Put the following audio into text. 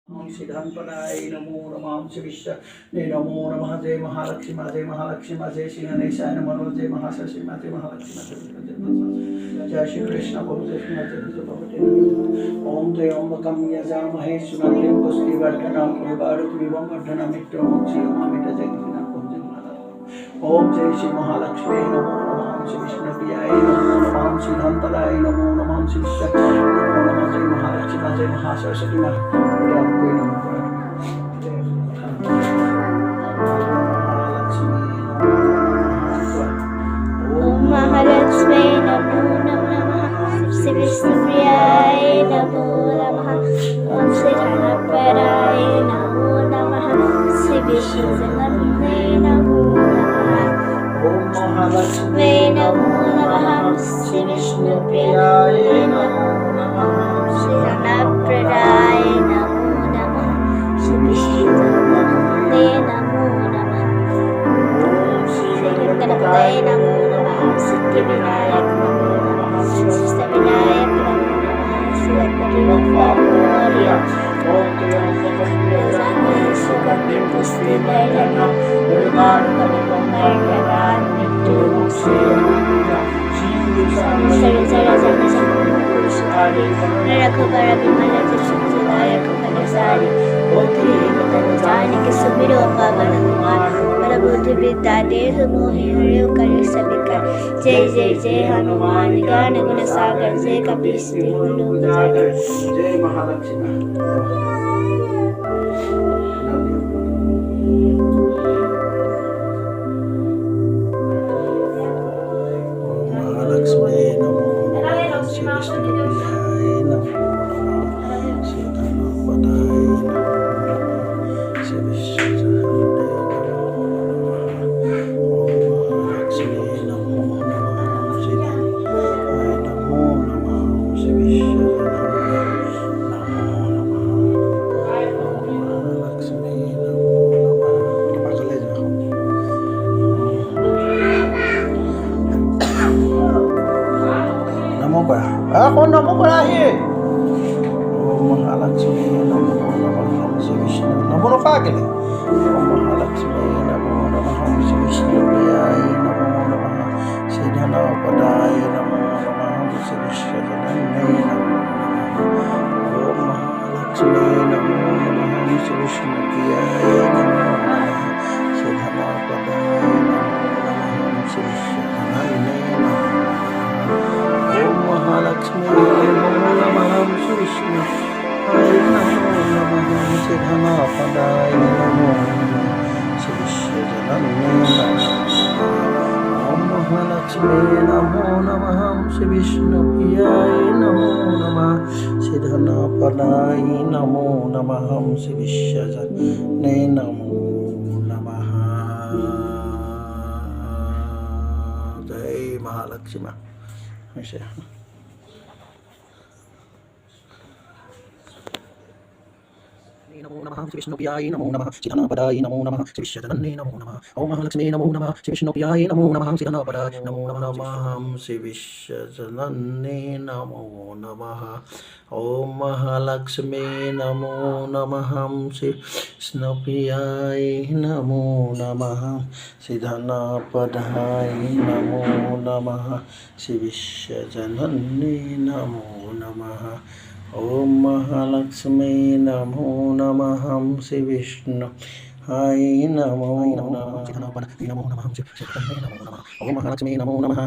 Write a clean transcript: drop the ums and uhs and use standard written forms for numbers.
सिद्धांतपदाय नमो नमः श्री विश्व नमो नमः जय महालक्ष्मी जय सिंहनेशाय नमो जय महासरस्वती जय महालक्ष्मी जय श्री कृष्ण ओम त्र्यंबकं यजामहे सुगंधिं पुष्टिवर्धनम् उर्वारुकमिवं वर्धनमित्रं क्षीयमामित जगन्नाथ ओम जय श्री महालक्ष्मी नमो नमः श्री विष्णुप्रियाय नमो नमः सिद्धांतपदाय नमो नमः श्री विश्व नमो नमः जय महालक्ष्मी जय महासरस्वती महालक्ष्मी नमो नमः श्री विष्णुप्रियाय नमो नमः ओम श्री धनपराय नमो नमः श्री विष्णुजनने नमो नमः ओम महालक्ष्मी नमो नमः श्री विष्णुप्रियाय नमो नमः श्री धनपराय नमो नमः श्री विष्णुजनने नमो नमः ओम श्री गणपतये नमो नमः सिद्धिविनायक नमो नमः सिद्धिविनायक नमो नमः श्री गणपति बप्पा मोरया ओम त्र्यंबकं यजामहे सुगंधिं पुष्टिवर्धनम् उर्वारुकमिवं वर्धनम् रघुबर विमल जसुदायक फलसारी ओते जानिक सुमिरो पवन कुमार प्रबुद्धि विद्या देह मोहि हरियो कर सबिका जय जय जय हनुमान ज्ञान गुण सागर जय कपीस जय महालक्ष्मी महालक्ष्मी नमो नमः श्री विष्णुप्रियाय नमो नमः श्री धनपदाय नमो नमः श्री विश्वजनने नमो नमः ओम महालक्ष्मी नमो नमः श्री धनपदाय नमो नमः श्री विश्वजनने नमो नमः ओम महालक्ष्मी नमो नमः पागल है जाओ नमो करा कौन नमो करा है ओम महालक्ष्मी नमो नमः श्री विष्णु नमो नफा के लिए ओम महालक्ष्मी नमो नमः श्री विष्णुप्रियाय नमो नमः श्री धनपदाय नमो नमः श्री विश्वजनने नमो नमः ओम महालक्ष्मी नमो नमः श्री विष्णुप्रियाय नमो नमः श्री धनपदाय नमो नमः श्री विश्वजनने नमो ओम महालक्ष्मी नमो नमः श्री विष्णुप्रियाय नमो नमः श्री धनपदाय नमो नमः श्री विश्वजनने नमः ओम महालक्ष्मी नमो नमः श्री विष्णुप्रियाय नमो नमः श्री धनपदाय नमो नमः श्री विश्वजनने नमो नमः जय महालक्ष्मी नमो नमः श्री विष्णुप्रियाय नमो नमः श्री धनपदाय नमो नमः श्री विश्वजनने नमो नमः ओम महालक्ष्मी नमो नमः श्री विष्णुप्रियाय नमो नमः श्री धनपदाय नमो नमः श्री विश्वजनने नमो नमः ओम महालक्ष्मी नमो नमः श्री विष्णुप्रियाय नमो नमः श्री धनपदाय नमो नमः श्री विश्वजनने नमो नमः ओम महालक्ष्मी नमो नमः श्री विष्णुप्रियाय नमो नमः श्री धनपदाय नमो नमः श्री विष्णुप्रियाय नमो नमः ओम महालक्ष्मी नमो नमः